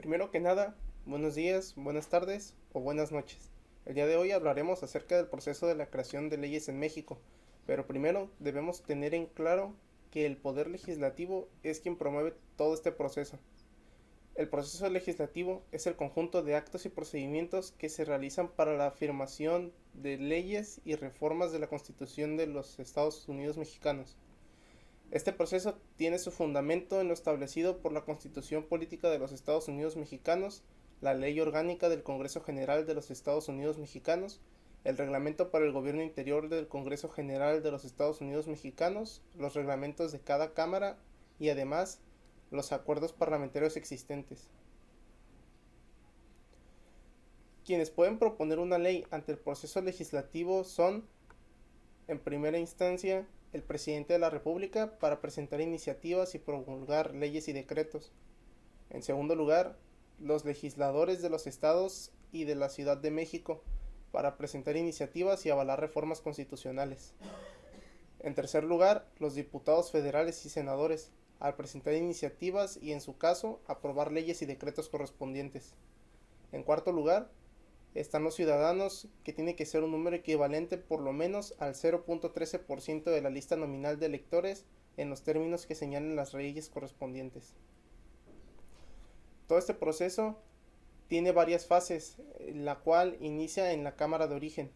Primero que nada, buenos días, buenas tardes o buenas noches. El día de hoy hablaremos acerca del proceso de la creación de leyes en México, pero primero debemos tener en claro que el poder legislativo es quien promueve todo este proceso. El proceso legislativo es el conjunto de actos y procedimientos que se realizan para la afirmación de leyes y reformas de la Constitución de los Estados Unidos mexicanos. Este proceso tiene su fundamento en lo establecido por la Constitución Política de los Estados Unidos Mexicanos, la Ley Orgánica del Congreso General de los Estados Unidos Mexicanos, el Reglamento para el Gobierno Interior del Congreso General de los Estados Unidos Mexicanos, los reglamentos de cada Cámara y además los acuerdos parlamentarios existentes. Quienes pueden proponer una ley ante el proceso legislativo son, en primera instancia, el presidente de la República para presentar iniciativas y promulgar leyes y decretos. En segundo lugar, los legisladores de los estados y de la Ciudad de México para presentar iniciativas y avalar reformas constitucionales. En tercer lugar, los diputados federales y senadores al presentar iniciativas y, en su caso, aprobar leyes y decretos correspondientes. En cuarto lugar, están los ciudadanos, que tiene que ser un número equivalente por lo menos al 0.13% de la lista nominal de electores en los términos que señalen las leyes correspondientes. Todo este proceso tiene varias fases, la cual inicia en la Cámara de Origen.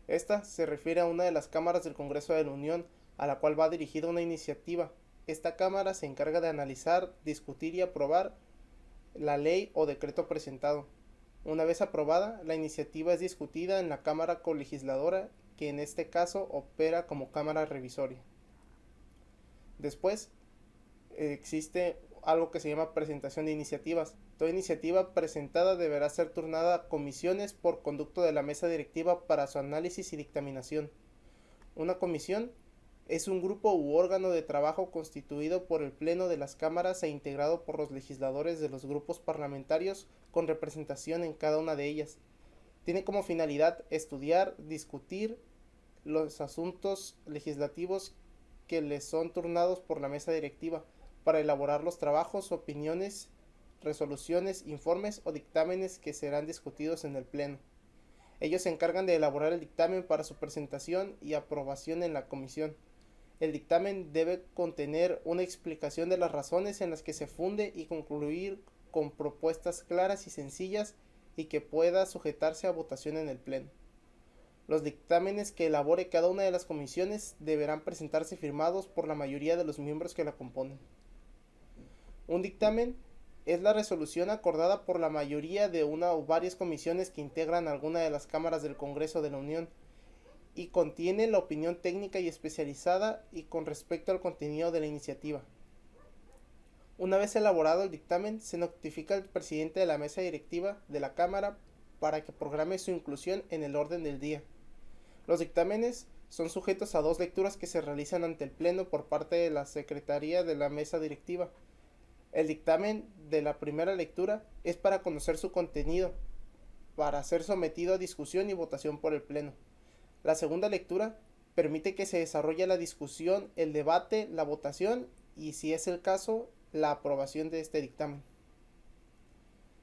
Esta se refiere a una de las cámaras del Congreso de la Unión, a la cual va dirigida una iniciativa. Esta cámara se encarga de analizar, discutir y aprobar la ley o decreto presentado. Una vez aprobada, la iniciativa es discutida en la Cámara Colegisladora, que en este caso opera como Cámara Revisoria. Después, existe algo que se llama presentación de iniciativas. Toda iniciativa presentada deberá ser turnada a comisiones por conducto de la mesa directiva para su análisis y dictaminación. Una comisión es un grupo u órgano de trabajo constituido por el Pleno de las Cámaras e integrado por los legisladores de los grupos parlamentarios con representación en cada una de ellas. Tiene como finalidad estudiar, discutir los asuntos legislativos que les son turnados por la mesa directiva para elaborar los trabajos, opiniones, resoluciones, informes o dictámenes que serán discutidos en el Pleno. Ellos se encargan de elaborar el dictamen para su presentación y aprobación en la comisión. El dictamen debe contener una explicación de las razones en las que se funde y concluir con propuestas claras y sencillas y que pueda sujetarse a votación en el Pleno. Los dictámenes que elabore cada una de las comisiones deberán presentarse firmados por la mayoría de los miembros que la componen. Un dictamen es la resolución acordada por la mayoría de una o varias comisiones que integran alguna de las cámaras del Congreso de la Unión y contiene la opinión técnica y especializada y con respecto al contenido de la iniciativa. Una vez elaborado el dictamen, se notifica al presidente de la mesa directiva de la Cámara para que programe su inclusión en el orden del día. Los dictámenes son sujetos a 2 lecturas que se realizan ante el Pleno por parte de la Secretaría de la mesa directiva. El dictamen de la primera lectura es para conocer su contenido, para ser sometido a discusión y votación por el Pleno. La segunda lectura permite que se desarrolle la discusión, el debate, la votación y, si es el caso, la aprobación de este dictamen.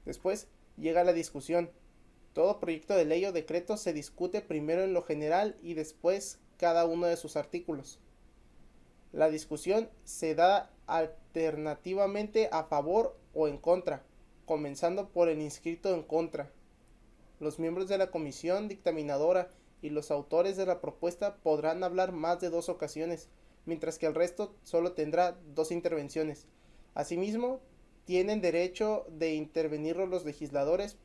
Después llega la discusión. Todo proyecto de ley o decreto se discute primero en lo general y después cada uno de sus artículos. La discusión se da alternativamente a favor o en contra, comenzando por el inscrito en contra. Los miembros de la comisión dictaminadora y los autores de la propuesta podrán hablar más de 2 ocasiones, mientras que el resto solo tendrá 2 intervenciones. Asimismo, tienen derecho de intervenir los legisladores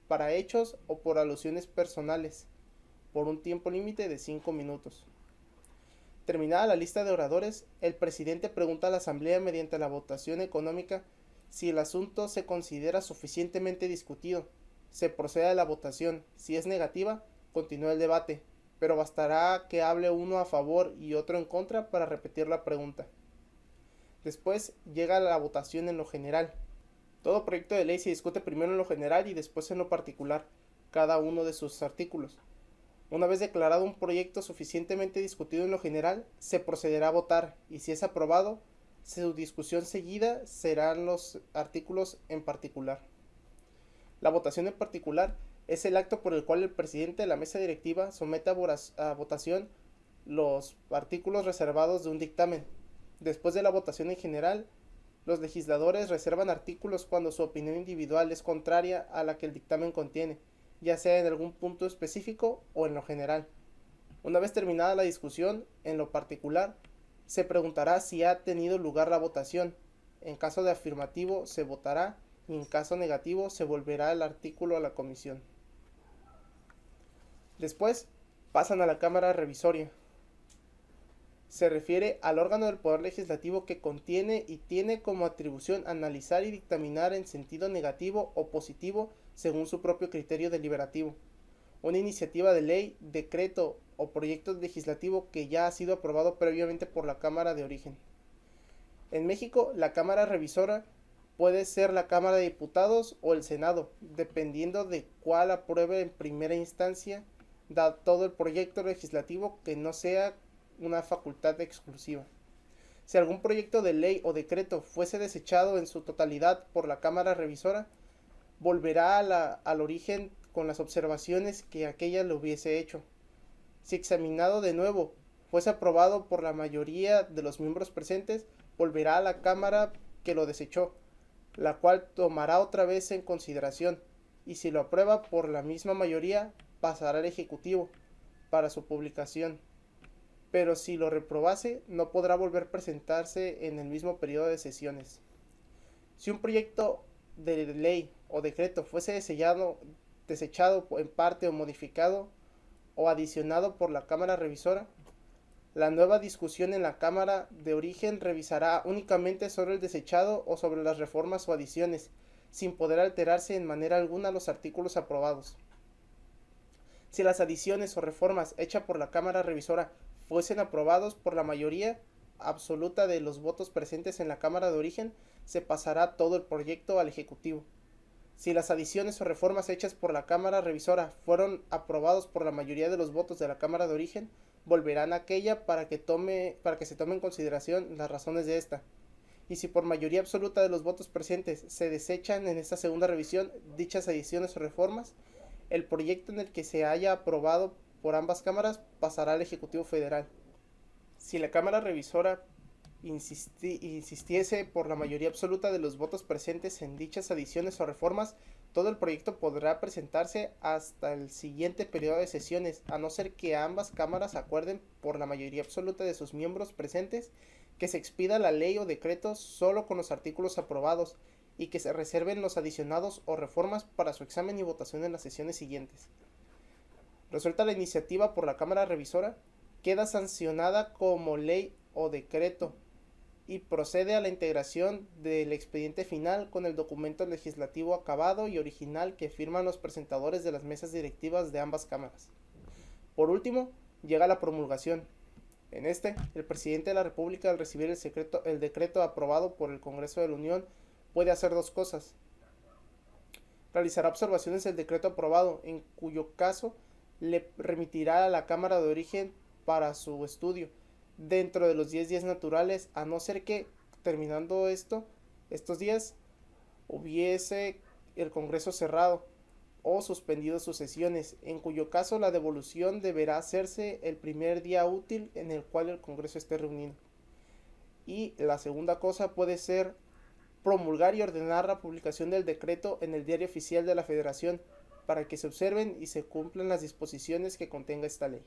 para hechos o por alusiones personales, por un tiempo límite de 5 minutos. Terminada la lista de oradores, el presidente pregunta a la Asamblea mediante la votación económica si el asunto se considera suficientemente discutido. Se procede a la votación. Si es negativa, continúa el debate, pero bastará que hable uno a favor y otro en contra para repetir la pregunta. Después llega la votación en lo general. Todo proyecto de ley se discute primero en lo general y después en lo particular, cada uno de sus artículos. Una vez declarado un proyecto suficientemente discutido en lo general, se procederá a votar y, si es aprobado, su discusión seguida serán los artículos en particular. La votación en particular es el acto por el cual el presidente de la mesa directiva somete a votación los artículos reservados de un dictamen. Después de la votación en general, los legisladores reservan artículos cuando su opinión individual es contraria a la que el dictamen contiene, ya sea en algún punto específico o en lo general. Una vez terminada la discusión, en lo particular, se preguntará si ha tenido lugar la votación. En caso de afirmativo, se votará y en caso negativo, se volverá el artículo a la comisión. Después, pasan a la Cámara Revisoria. Se refiere al órgano del Poder Legislativo que contiene y tiene como atribución analizar y dictaminar en sentido negativo o positivo según su propio criterio deliberativo una iniciativa de ley, decreto o proyecto legislativo que ya ha sido aprobado previamente por la Cámara de origen. En México, la Cámara Revisora puede ser la Cámara de Diputados o el Senado, dependiendo de cuál apruebe en primera instancia todo el proyecto legislativo que no sea una facultad exclusiva. Si algún proyecto de ley o decreto fuese desechado en su totalidad por la Cámara Revisora, volverá al origen con las observaciones que aquella le hubiese hecho. Si examinado de nuevo fuese aprobado por la mayoría de los miembros presentes, volverá a la Cámara que lo desechó, la cual tomará otra vez en consideración, y si lo aprueba por la misma mayoría, pasará al Ejecutivo para su publicación. Pero si lo reprobase, no podrá volver a presentarse en el mismo periodo de sesiones. Si un proyecto de ley o decreto fuese desechado en parte o modificado o adicionado por la Cámara Revisora, la nueva discusión en la Cámara de origen revisará únicamente sobre el desechado o sobre las reformas o adiciones, sin poder alterarse en manera alguna los artículos aprobados. Si las adiciones o reformas hechas por la Cámara Revisora fuesen aprobados por la mayoría absoluta de los votos presentes en la Cámara de origen, se pasará todo el proyecto al Ejecutivo. Si las adiciones o reformas hechas por la Cámara Revisora fueron aprobados por la mayoría de los votos de la Cámara de origen, volverán a aquella para que se tome en consideración las razones de esta. Y si por mayoría absoluta de los votos presentes se desechan en esta segunda revisión dichas adiciones o reformas, el proyecto en el que se haya aprobado por ambas cámaras pasará al Ejecutivo Federal. Si la Cámara Revisora insistiese por la mayoría absoluta de los votos presentes en dichas adiciones o reformas, todo el proyecto podrá presentarse hasta el siguiente periodo de sesiones, a no ser que ambas cámaras acuerden por la mayoría absoluta de sus miembros presentes que se expida la ley o decreto solo con los artículos aprobados y que se reserven los adicionados o reformas para su examen y votación en las sesiones siguientes. Resuelta la iniciativa por la Cámara Revisora, queda sancionada como ley o decreto y procede a la integración del expediente final con el documento legislativo acabado y original que firman los presentadores de las mesas directivas de ambas cámaras. Por último, llega la promulgación. En el presidente de la República, al recibir el decreto aprobado por el Congreso de la Unión, puede hacer dos cosas. Realizará observaciones del decreto aprobado, en cuyo caso le remitirá a la Cámara de origen para su estudio dentro de los 10 días naturales, a no ser que, terminando estos días, hubiese el Congreso cerrado o suspendido sus sesiones, en cuyo caso la devolución deberá hacerse el primer día útil en el cual el Congreso esté reunido. Y la segunda cosa puede ser promulgar y ordenar la publicación del decreto en el Diario Oficial de la Federación para que se observen y se cumplan las disposiciones que contenga esta ley.